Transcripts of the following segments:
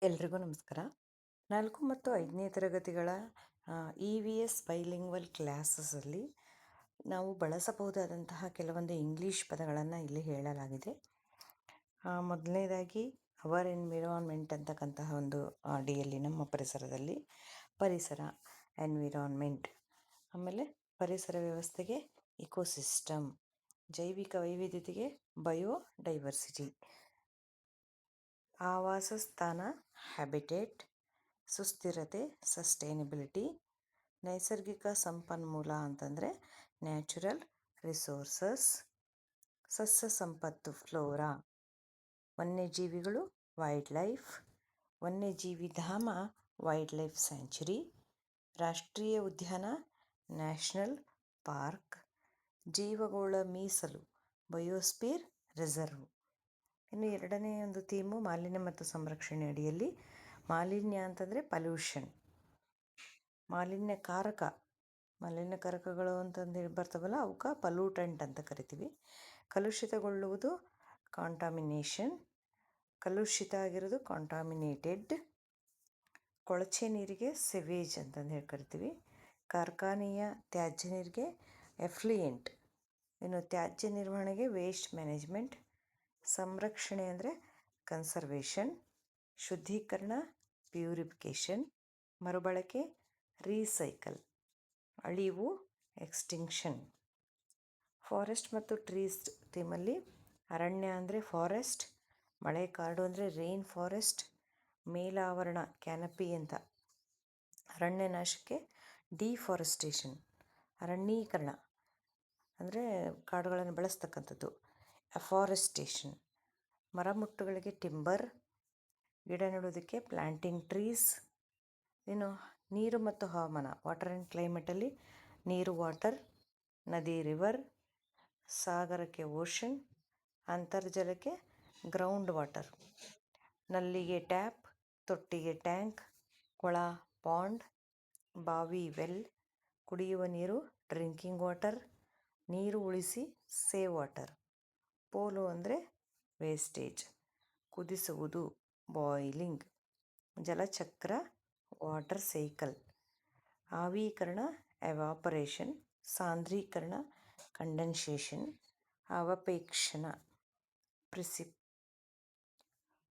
ಎಲ್ರಿಗೂ ನಮಸ್ಕಾರ. 4 ಮತ್ತು 5ನೇ ತರಗತಿಗಳ EVS ಬೈಲಿಂಗ್ವಲ್ ಕ್ಲಾಸಸಲ್ಲಿ ನಾವು ಬಳಸಬಹುದಾದಂತಹ ಕೆಲವೊಂದು ಇಂಗ್ಲೀಷ್ ಪದಗಳನ್ನು ಇಲ್ಲಿ ಹೇಳಲಾಗಿದೆ. ಮೊದಲನೇದಾಗಿ ಅವರ್ ಎನ್ವಿರಾನ್ಮೆಂಟ್ ಅಂತಕ್ಕಂತಹ ಒಂದು ಅಡಿಯಲ್ಲಿ ನಮ್ಮ ಪರಿಸರದಲ್ಲಿ ಪರಿಸರ ಎನ್ವಿರಾನ್ಮೆಂಟ್, ಆಮೇಲೆ ಪರಿಸರ ವ್ಯವಸ್ಥೆಗೆ ಇಕೋಸಿಸ್ಟಮ್, ಜೈವಿಕ ವೈವಿಧ್ಯತೆಗೆ ಬಯೋಡೈವರ್ಸಿಟಿ, ಆವಾಸ ಸ್ಥಾನ ಹ್ಯಾಬಿಟೇಟ್, ಸುಸ್ಥಿರತೆ ಸಸ್ಟೈನಬಿಲಿಟಿ, ನೈಸರ್ಗಿಕ ಸಂಪನ್ಮೂಲ ಅಂತಂದರೆ ನ್ಯಾಚುರಲ್ ರಿಸೋರ್ಸಸ್, ಸಸ್ಯ ಸಂಪತ್ತು ಫ್ಲೋರಾ, ವನ್ಯಜೀವಿಗಳು ವೈಲ್ಡ್ ಲೈಫ್, ವನ್ಯಜೀವಿ ಧಾಮ ವೈಲ್ಡ್ ಲೈಫ್ ಸ್ಯಾಂಚುರಿ, ರಾಷ್ಟ್ರೀಯ ಉದ್ಯಾನ ನ್ಯಾಷನಲ್ ಪಾರ್ಕ್, ಜೀವಗೋಳ ಮೀಸಲು ಬಯೋಸ್ಫಿಯರ್ ರಿಸರ್ವ್. ಇನ್ನು ಎರಡನೇ ಒಂದು ಥೀಮು ಮಾಲಿನ್ಯ ಮತ್ತು ಸಂರಕ್ಷಣೆ ಅಡಿಯಲ್ಲಿ ಮಾಲಿನ್ಯ ಅಂತಂದರೆ ಪಲ್ಯೂಷನ್, ಮಾಲಿನ್ಯಕಾರಕಗಳು ಅಂತಂದು ಬರ್ತಾವಲ್ಲ ಅವಕ್ಕೆ ಪಲ್ಯೂಟೆಂಟ್ ಅಂತ ಕರಿತೀವಿ. ಕಲುಷಿತಗೊಳ್ಳುವುದು ಕಾಂಟಾಮಿನೇಷನ್, ಕಲುಷಿತ ಆಗಿರೋದು ಕಾಂಟಾಮಿನೇಟೆಡ್, ಕೊಳಚೆ ನೀರಿಗೆ ಸಿವೇಜ್ ಅಂತಂದು ಹೇಳಿ ಕರಿತೀವಿ. ಕಾರ್ಖಾನೆಯ ತ್ಯಾಜ್ಯ ನೀರಿಗೆ ಎಫ್ಲುಯೆಂಟ್. ಇನ್ನು ತ್ಯಾಜ್ಯ ನಿರ್ವಹಣೆಗೆ ವೇಸ್ಟ್ ಮ್ಯಾನೇಜ್ಮೆಂಟ್. ಸಂರಕ್ಷಣೆ ಅಂದರೆ ಕನ್ಸರ್ವೇಷನ್, ಶುದ್ಧೀಕರಣ ಪ್ಯೂರಿಫಿಕೇಷನ್, ಮರುಬಳಕೆ ರೀಸೈಕಲ್, ಅಳಿವು ಎಕ್ಸ್ಟಿಂಕ್ಷನ್. ಫಾರೆಸ್ಟ್ ಮತ್ತು ಟ್ರೀಸ್ ಥೀಮಲ್ಲಿ ಅರಣ್ಯ ಅಂದರೆ ಫಾರೆಸ್ಟ್, ಮಳೆ ಕಾಡು ಅಂದರೆ ರೈನ್ ಫಾರೆಸ್ಟ್, ಮೇಲಾವರಣ ಕ್ಯಾನಪಿ ಅಂತ. ಅರಣ್ಯ ನಾಶಕ್ಕೆ ಡಿಫಾರೆಸ್ಟೇಷನ್, ಅರಣ್ಯೀಕರಣ ಅಂದರೆ ಕಾಡುಗಳನ್ನು ಬೆಳೆಸ್ತಕ್ಕಂಥದ್ದು. ಅಫಾರೆಸ್ಟೇಷನ್, ಮರಮುಟ್ಟುಗಳಿಗೆ ಟಿಂಬರ್, ಗಿಡ ನೆಡೋದಕ್ಕೆ ಪ್ಲ್ಯಾಂಟಿಂಗ್ ಟ್ರೀಸ್. ಇನ್ನು ನೀರು ಮತ್ತು ಹವಾಮಾನ ವಾಟರ್ ಆ್ಯಂಡ್ ಕ್ಲೈಮೇಟಲ್ಲಿ ನೀರು ವಾಟರ್, ನದಿ ರಿವರ್, ಸಾಗರಕ್ಕೆ ಓಷನ್, ಅಂತರ್ಜಲಕ್ಕೆ ಗ್ರೌಂಡ್ ವಾಟರ್, ನಲ್ಲಿಗೆ ಟ್ಯಾಪ್, ತೊಟ್ಟಿಗೆ ಟ್ಯಾಂಕ್, ಕೊಳ ಪಾಂಡ್, ಬಾವಿ ವೆಲ್, ಕುಡಿಯುವ ನೀರು ಡ್ರಿಂಕಿಂಗ್ ವಾಟರ್, ನೀರು ಉಳಿಸಿ ಸೇವ್ ವಾಟರ್. ಪೋಲು ಅಂದರೆ ವೇಸ್ಟೇಜ್, ಕುದಿಸುವುದು ಬಾಯ್ಲಿಂಗ್, ಜಲಚಕ್ರ ವಾಟರ್ ಸೈಕಲ್, ಆವೀಕರಣ ಎವಾಪರೇಷನ್, ಸಾಂದ್ರೀಕರಣ ಕಂಡೆನ್ಸೇಷನ್, ಅವಪೇಕ್ಷಣ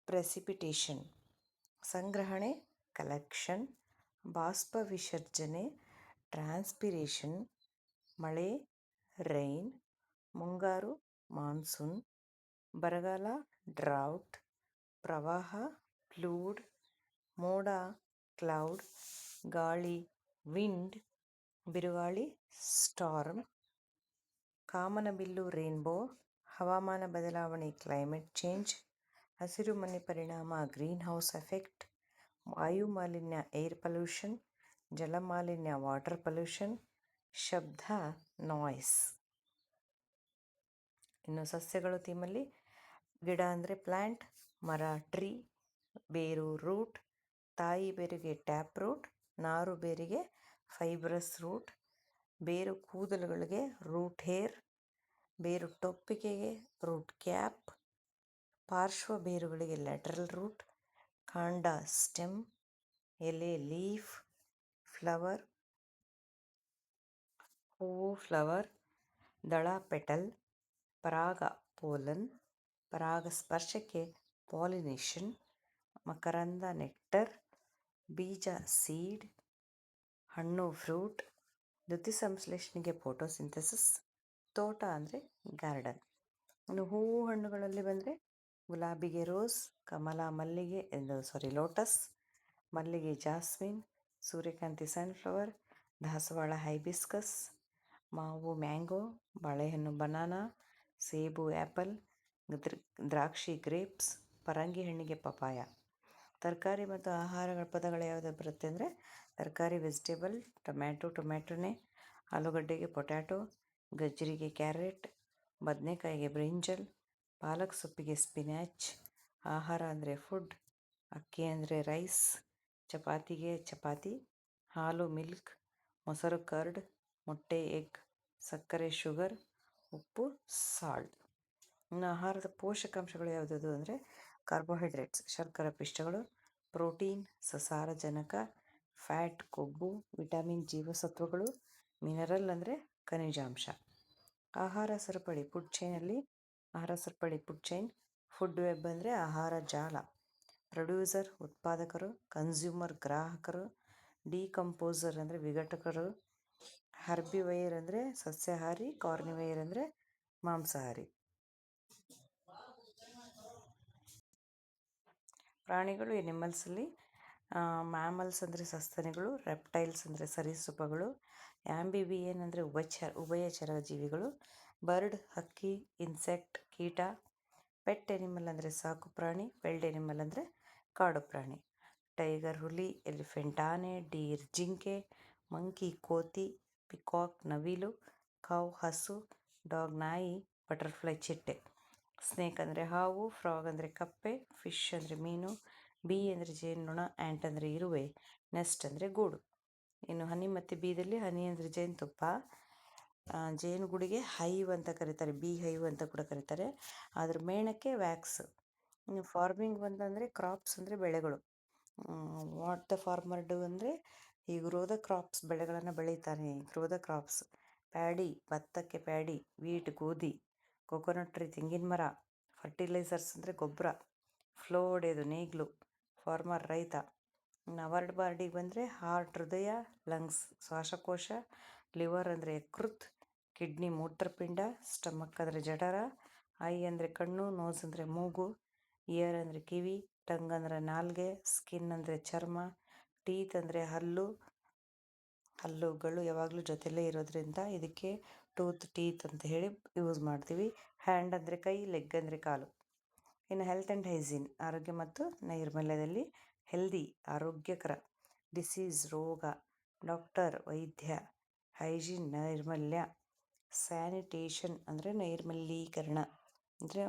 ಪ್ರೆಸಿಪಿಟೇಷನ್, ಸಂಗ್ರಹಣೆ ಕಲೆಕ್ಷನ್, ಬಾಷ್ಪ ವಿಸರ್ಜನೆ ಟ್ರಾನ್ಸ್ಪಿರೇಷನ್, ಮಳೆ ರೈನ್, ಮುಂಗಾರು ಮಾನ್ಸೂನ್, ಬರಗಾಲ ಡ್ರೌಟ್, ಪ್ರವಾಹ ಫ್ಲೂಡ್, ಮೋಡ ಕ್ಲೌಡ್, ಗಾಳಿ ವಿಂಡ್, ಬಿರುಗಾಳಿ ಸ್ಟಾರ್ಮ್, ಕಾಮನಬಿಲ್ಲು ರೇನ್ಬೋ, ಹವಾಮಾನ ಬದಲಾವಣೆ ಕ್ಲೈಮೇಟ್ ಚೇಂಜ್, ಹಸಿರುಮನೆ ಪರಿಣಾಮ ಗ್ರೀನ್ ಹೌಸ್ ಎಫೆಕ್ಟ್, ವಾಯು ಮಾಲಿನ್ಯ ಏರ್ ಪೊಲ್ಯೂಷನ್, ಜಲಮಾಲಿನ್ಯ ವಾಟರ್ ಪೊಲ್ಯೂಷನ್, ಶಬ್ದ ನಾಯ್ಸ್. ಇನ್ನು ಸಸ್ಯಗಳು ಥೀಮಲ್ಲಿ ಗಿಡ ಅಂದರೆ ಪ್ಲ್ಯಾಂಟ್, ಮರ ಟ್ರೀ, ಬೇರು ರೂಟ್, ತಾಯಿ ಬೇರಿಗೆ ಟ್ಯಾಪ್ ರೂಟ್, ನಾರು ಬೇರಿಗೆ ಫೈಬ್ರಸ್ ರೂಟ್, ಬೇರು ಕೂದಲುಗಳಿಗೆ ರೂಟ್ ಹೇರ್, ಬೇರು ಟೊಪ್ಪಿಗೆಗೆ ರೂಟ್ ಕ್ಯಾಪ್, ಪಾರ್ಶ್ವ ಬೇರುಗಳಿಗೆ ಲ್ಯಾಟರಲ್ ರೂಟ್, ಕಾಂಡ ಸ್ಟೆಮ್, ಎಲೆ ಲೀಫ್, ಫ್ಲವರ್ ಹೂವು ಫ್ಲವರ್, ದಳ ಪೆಟಲ್, ಪರಾಗ ಪೋಲನ್, ಪರಾಗಸ್ಪರ್ಶಕ್ಕೆ ಪಾಲಿನೇಷನ್, ಮಕರಂದ ನೆಕ್ಟರ್, ಬೀಜ ಸೀಡ್, ಹಣ್ಣು ಫ್ರೂಟ್, ದ್ಯುತಿ ಸಂಶ್ಲೇಷಣೆಗೆ ಫೋಟೋಸಿಂಥೆಸಿಸ್, ತೋಟ ಅಂದರೆ ಗಾರ್ಡನ್. ಇನ್ನು ಹೂವು ಹಣ್ಣುಗಳಲ್ಲಿ ಬಂದರೆ ಗುಲಾಬಿಗೆ ರೋಸ್, ಕಮಲ ಮಲ್ಲಿಗೆ ಲೋಟಸ್, ಮಲ್ಲಿಗೆ ಜಾಸ್ಮಿನ್, ಸೂರ್ಯಕಾಂತಿ ಸನ್ಫ್ಲವರ್, ದಾಸವಾಳ ಹೈಬಿಸ್ಕಸ್, ಮಾವು ಮ್ಯಾಂಗೋ, ಬಾಳೆಹಣ್ಣು ಬನಾನಾ, ಸೇಬು ಆ್ಯಪಲ್, ದ್ರಾಕ್ಷಿ ಗ್ರೇಪ್ಸ್, ಪರಂಗಿ ಹಣ್ಣಿಗೆ ಪಪಾಯ. ತರಕಾರಿ ಮತ್ತು ಆಹಾರಗಳ ಪದಗಳು ಯಾವುದು ಬರುತ್ತೆ ಅಂದರೆ ತರಕಾರಿ ವೆಜಿಟೇಬಲ್, ಟೊಮ್ಯಾಟೊನೆ, ಆಲೂಗಡ್ಡೆಗೆ ಪೊಟ್ಯಾಟೊ, ಗಜ್ಜರಿಗೆ ಕ್ಯಾರೆಟ್, ಬದನೆಕಾಯಿಗೆ ಬ್ರಿಂಜಲ್, ಪಾಲಕ್ ಸೊಪ್ಪಿಗೆ ಸ್ಪಿನ್ಯಾಚ್. ಆಹಾರ ಅಂದರೆ ಫುಡ್, ಅಕ್ಕಿ ಅಂದರೆ ರೈಸ್, ಚಪಾತಿಗೆ ಚಪಾತಿ, ಹಾಲು ಮಿಲ್ಕ್, ಮೊಸರು ಕರ್ಡ್, ಮೊಟ್ಟೆ ಎಗ್, ಸಕ್ಕರೆ ಶುಗರ್, ಉಪ್ಪು ಸಾಲ್ಟ್. ಇನ್ನು ಆಹಾರದ ಪೋಷಕಾಂಶಗಳು ಯಾವುದಾದ್ರು ಅಂದರೆ ಕಾರ್ಬೋಹೈಡ್ರೇಟ್ಸ್ ಶರ್ಕರ ಪಿಷ್ಟಗಳು, ಪ್ರೋಟೀನ್ ಸಸಾರಜನಕ, ಫ್ಯಾಟ್ ಕೊಬ್ಬು, ವಿಟಮಿನ್ ಜೀವಸತ್ವಗಳು, ಮಿನರಲ್ ಅಂದರೆ ಖನಿಜಾಂಶ. ಆಹಾರ ಸರಪಳಿ ಫುಡ್ ಚೈನಲ್ಲಿ ಆಹಾರ ಸರಪಳಿ ಫುಡ್ ಚೈನ್, ಫುಡ್ ವೆಬ್ ಅಂದರೆ ಆಹಾರ ಜಾಲ, ಪ್ರೊಡ್ಯೂಸರ್ ಉತ್ಪಾದಕರು, ಕನ್ಸ್ಯೂಮರ್ ಗ್ರಾಹಕರು, ಡಿಕಂಪೋಸರ್ ಅಂದರೆ ವಿಘಟಕರು, ಹರ್ಬಿವೈರ್ ಅಂದರೆ ಸಸ್ಯಾಹಾರಿ, ಕಾರ್ನಿವೈರ್ ಅಂದರೆ ಮಾಂಸಾಹಾರಿ. ಪ್ರಾಣಿಗಳು ಎನಿಮಲ್ಸಲ್ಲಿ ಮ್ಯಾಮಲ್ಸ್ ಅಂದರೆ ಸಸ್ತನಿಗಳು, ರೆಪ್ಟೈಲ್ಸ್ ಅಂದರೆ ಸರೀಸೃಪಗಳು, ಆಂಬಿಬಿಯನ್ ಅಂದರೆ ಉಭಯಚರ ಜೀವಿಗಳು, ಬರ್ಡ್ ಹಕ್ಕಿ, ಇನ್ಸೆಕ್ಟ್ ಕೀಟ, ಪೆಟ್ ಎನಿಮಲ್ ಅಂದರೆ ಸಾಕು ಪ್ರಾಣಿ, ವೈಲ್ಡ್ ಎನಿಮಲ್ ಅಂದರೆ ಕಾಡು ಪ್ರಾಣಿ. ಟೈಗರ್ ಹುಲಿ, ಎಲಿಫೆಂಟ್ ಆನೆ, ಡೀರ್ ಜಿಂಕೆ, ಮಂಕಿ ಕೋತಿ, ಪಿಕಾಕ್ ನವಿಲು, ಕೌ ಹಸು, ಡಾಗ್ ನಾಯಿ, ಬಟರ್ಫ್ಲೈ ಚಿಟ್ಟೆ. ಸ್ನೇಕ್ ಅಂದರೆ ಹಾವು, ಫ್ರಾಗ್ ಅಂದರೆ ಕಪ್ಪೆ, ಫಿಶ್ ಅಂದರೆ ಮೀನು, ಬೀ ಅಂದರೆ ಜೇನುನೊಣ, ಆ್ಯಂಟ್ ಅಂದರೆ ಇರುವೆ, ನೆಸ್ಟ್ ಅಂದರೆ ಗೂಡು. ಇನ್ನು ಹನಿ ಮತ್ತು ಬೀದಲ್ಲಿ ಹನಿ ಅಂದರೆ ಜೇನುತುಪ್ಪ, ಜೇನುಗೂಡಿಗೆ ಹೈವ್ ಅಂತ ಕರೀತಾರೆ, ಬೀ ಹೈವ್ ಅಂತ ಕೂಡ ಕರೀತಾರೆ, ಅದ್ರ ಮೇಣಕ್ಕೆ ವ್ಯಾಕ್ಸ್. ಇನ್ನು ಫಾರ್ಮಿಂಗ್ ಬಂತಂದರೆ ಕ್ರಾಪ್ಸ್ ಅಂದರೆ ಬೆಳೆಗಳು. ವಾಟ್ ದ ಫಾರ್ಮರ್ ಡು ಅಂದರೆ ಈ ಗ್ರೋ ದ ಕ್ರಾಪ್ಸ್, ಬೆಳೆಗಳನ್ನು ಬೆಳೀತಾನೆ, ಗ್ರೋ ದ ಕ್ರಾಪ್ಸ್. ಪ್ಯಾಡಿ ಭತ್ತಕ್ಕೆ ಪ್ಯಾಡಿ, ವೀಟ್ ಗೋಧಿ, ಕೊಕೊನಟ್ ಟ್ರೀ ತೆಂಗಿನ ಮರ, ಫರ್ಟಿಲೈಸರ್ಸ್ ಅಂದರೆ ಗೊಬ್ಬರ, ಫ್ಲೋ ಹೊಡೆಯೋದು ನೇಗಿಲು, ಫಾರ್ಮರ್ ರೈತ. ಅವರ್ಡ್ ಬಾಡಿಗೆ ಬಂದರೆ ಹಾರ್ಟ್ ಹೃದಯ, ಲಂಗ್ಸ್ ಶ್ವಾಸಕೋಶ, ಲಿವರ್ ಅಂದರೆ ಯಕೃತ್, ಕಿಡ್ನಿ ಮೂತ್ರಪಿಂಡ, ಸ್ಟಮಕ್ ಅಂದರೆ ಜಠರ, ಐ ಅಂದರೆ ಕಣ್ಣು, ನೋಸ್ ಅಂದರೆ ಮೂಗು, ಇಯರ್ ಅಂದರೆ ಕಿವಿ, ಟಂಗ್ ಅಂದರೆ ನಾಲ್ಗೆ, ಸ್ಕಿನ್ ಅಂದರೆ ಚರ್ಮ, ಟೀತ್ ಅಂದರೆ ಹಲ್ಲುಗಳು ಯಾವಾಗಲೂ ಜೊತೆಲೇ ಇರೋದ್ರಿಂದ ಇದಕ್ಕೆ ಟೀತ್ ಅಂತ ಹೇಳಿ ಯೂಸ್ ಮಾಡ್ತೀವಿ. ಹ್ಯಾಂಡ್ ಅಂದರೆ ಕೈ, ಲೆಗ್ ಅಂದರೆ ಕಾಲು. ಇನ್ನು ಹೆಲ್ತ್ ಆ್ಯಂಡ್ ಹೈಜೀನ್ ಆರೋಗ್ಯ ಮತ್ತು ನೈರ್ಮಲ್ಯದಲ್ಲಿ ಹೆಲ್ದಿ ಆರೋಗ್ಯಕರ, ಡಿಸೀಸ್ ರೋಗ, ಡಾಕ್ಟರ್ ವೈದ್ಯ, ಹೈಜೀನ್ ನೈರ್ಮಲ್ಯ, ಸ್ಯಾನಿಟೇಷನ್ ಅಂದರೆ ನೈರ್ಮಲೀಕರಣ ಅಂದರೆ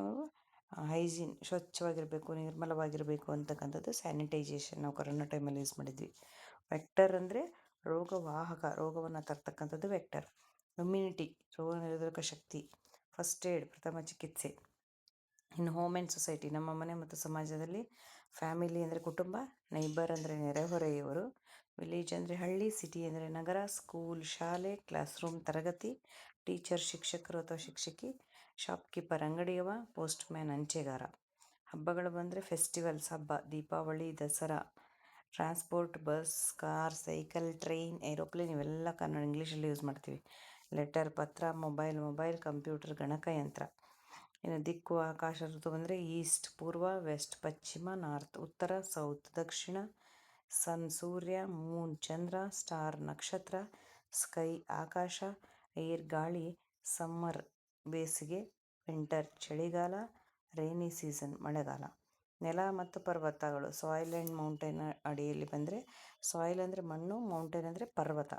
ಹೈಜೀನ್ ಸ್ವಚ್ಛವಾಗಿರಬೇಕು, ನಿರ್ಮಲವಾಗಿರಬೇಕು ಅಂತಕ್ಕಂಥದ್ದು ಸ್ಯಾನಿಟೈಸೇಷನ್ ನಾವು ಕೊರೋನಾ ಟೈಮಲ್ಲಿ ಯೂಸ್ ಮಾಡಿದ್ವಿ. ವೆಕ್ಟರ್ ಅಂದರೆ ರೋಗವಾಹಕ, ರೋಗವನ್ನು ತರ್ತಕ್ಕಂಥದ್ದು ವೆಕ್ಟರ್. ಇಮ್ಯುನಿಟಿ ರೋಗ ನಿರೋಧಕ ಶಕ್ತಿ, ಫಸ್ಟ್ ಏಡ್ ಪ್ರಥಮ ಚಿಕಿತ್ಸೆ. ಇನ್ನು ಹೋಮ್ ಆ್ಯಂಡ್ ಸೊಸೈಟಿ ನಮ್ಮ ಮನೆ ಮತ್ತು ಸಮಾಜದಲ್ಲಿ ಫ್ಯಾಮಿಲಿ ಅಂದರೆ ಕುಟುಂಬ, ನೈಬರ್ ಅಂದರೆ ನೆರೆಹೊರೆಯವರು, ವಿಲೇಜ್ ಅಂದರೆ ಹಳ್ಳಿ, ಸಿಟಿ ಅಂದರೆ ನಗರ, ಸ್ಕೂಲ್ ಶಾಲೆ, ಕ್ಲಾಸ್ ರೂಮ್ ತರಗತಿ, ಟೀಚರ್ ಶಿಕ್ಷಕರು ಅಥವಾ ಶಿಕ್ಷಕಿ, ಶಾಪ್ಕೀಪರ್ ಅಂಗಡಿಯವ, ಪೋಸ್ಟ್ ಮ್ಯಾನ್ ಅಂಚೆಗಾರ. ಹಬ್ಬಗಳು ಬಂದರೆ ಫೆಸ್ಟಿವಲ್ಸ್ ಹಬ್ಬ, Deepavali, Dasara. Transport bus, car, cycle, train, aeroplane ಇವೆಲ್ಲ ಕನ್ನಡ ಇಂಗ್ಲೀಷಲ್ಲಿ ಯೂಸ್ ಮಾಡ್ತೀವಿ. ಲೆಟರ್ ಪತ್ರ, ಮೊಬೈಲ್, ಕಂಪ್ಯೂಟರ್, ಗಣಕಯಂತ್ರ. ಇನ್ನು ದಿಕ್ಕು ಆಕಾಶ ಋತು ಬಂದರೆ ಈಸ್ಟ್ ಪೂರ್ವ, ವೆಸ್ಟ್ ಪಶ್ಚಿಮ, ನಾರ್ತ್ ಉತ್ತರ, ಸೌತ್ ದಕ್ಷಿಣ. ಸನ್ ಸೂರ್ಯ, ಮೂನ್ ಚಂದ್ರ, ಸ್ಟಾರ್ ನಕ್ಷತ್ರ, ಸ್ಕೈ ಆಕಾಶ, ಏರ್ ಗಾಳಿ, ಸಮ್ಮರ್ ಬೇಸಿಗೆ, ವಿಂಟರ್ ಚಳಿಗಾಲ, ರೈನಿ ಸೀಸನ್ ಮಳೆಗಾಲ. ನೆಲ ಮತ್ತು ಪರ್ವತಗಳು ಸಾಯಿಲ್ ಆ್ಯಂಡ್ ಮೌಂಟೇನ್ ಅಡಿಯಲ್ಲಿ ಬಂದರೆ ಸಾಯಿಲ್ ಅಂದರೆ ಮಣ್ಣು, ಮೌಂಟೇನ್ ಅಂದರೆ ಪರ್ವತ.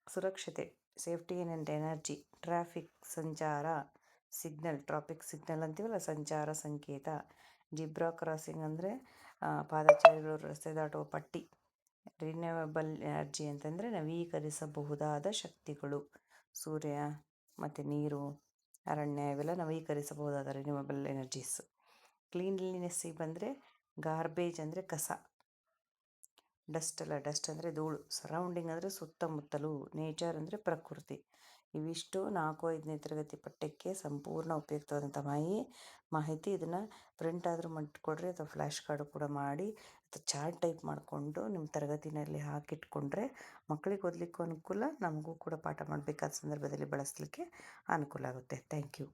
ಸುರಕ್ಷತೆ ಸೇಫ್ಟಿ ಆ್ಯಂಡ್ ಎನರ್ಜಿ, ಟ್ರಾಫಿಕ್ ಸಂಚಾರ, ಸಿಗ್ನಲ್ ಟ್ರಾಫಿಕ್ ಸಿಗ್ನಲ್ ಅಂತೀವಲ್ಲ ಸಂಚಾರ ಸಂಕೇತ. ಜಿಬ್ರಾ ಕ್ರಾಸಿಂಗ್ ಅಂದರೆ ಪಾದಚಾರಿಗಳು ರಸ್ತೆ ದಾಟುವ ಪಟ್ಟಿ. ರಿನ್ಯೂವಬಲ್ ಎನರ್ಜಿ ಅಂತಂದರೆ ನವೀಕರಿಸಬಹುದಾದ ಶಕ್ತಿಗಳು, ಸೂರ್ಯ ಮತ್ತು ನೀರು, ಅರಣ್ಯ ಇವೆಲ್ಲ ನವೀಕರಿಸಬಹುದಾದ ರಿನ್ಯೂವಬಲ್ ಎನರ್ಜೀಸ್. ಕ್ಲೀನ್ಲಿನೆಸ್ಸಿಗೆ ಬಂದರೆ ಗಾರ್ಬೇಜ್ ಅಂದರೆ ಕಸ, ಡಸ್ಟ್ ಅಂದರೆ ಧೂಳು, ಸರೌಂಡಿಂಗ್ ಅಂದರೆ ಸುತ್ತಮುತ್ತಲು, ನೇಚರ್ ಅಂದರೆ ಪ್ರಕೃತಿ. ಇವಿಷ್ಟು 4-5ನೇ ತರಗತಿ ಪಠ್ಯಕ್ಕೆ ಸಂಪೂರ್ಣ ಉಪಯುಕ್ತವಾದಂಥ ಮಾಹಿತಿ. ಇದನ್ನು ಪ್ರಿಂಟ್ ಆದರೂ ಮಾಡಿಕೊಡ್ರಿ ಅಥವಾ ಫ್ಲ್ಯಾಶ್ ಕಾರ್ಡು ಕೂಡ ಮಾಡಿ ಅಥವಾ ಚಾರ್ಟ್ ಟೈಪ್ ಮಾಡಿಕೊಂಡು ನಿಮ್ಮ ತರಗತಿನಲ್ಲಿ ಹಾಕಿಟ್ಕೊಂಡ್ರೆ ಮಕ್ಕಳಿಗೆ ಓದಲಿಕ್ಕೂ ಅನುಕೂಲ, ನಮಗೂ ಕೂಡ ಪಾಠ ಮಾಡಬೇಕಾದ ಸಂದರ್ಭದಲ್ಲಿ ಬಳಸಲಿಕ್ಕೆ ಅನುಕೂಲ ಆಗುತ್ತೆ. Thank you.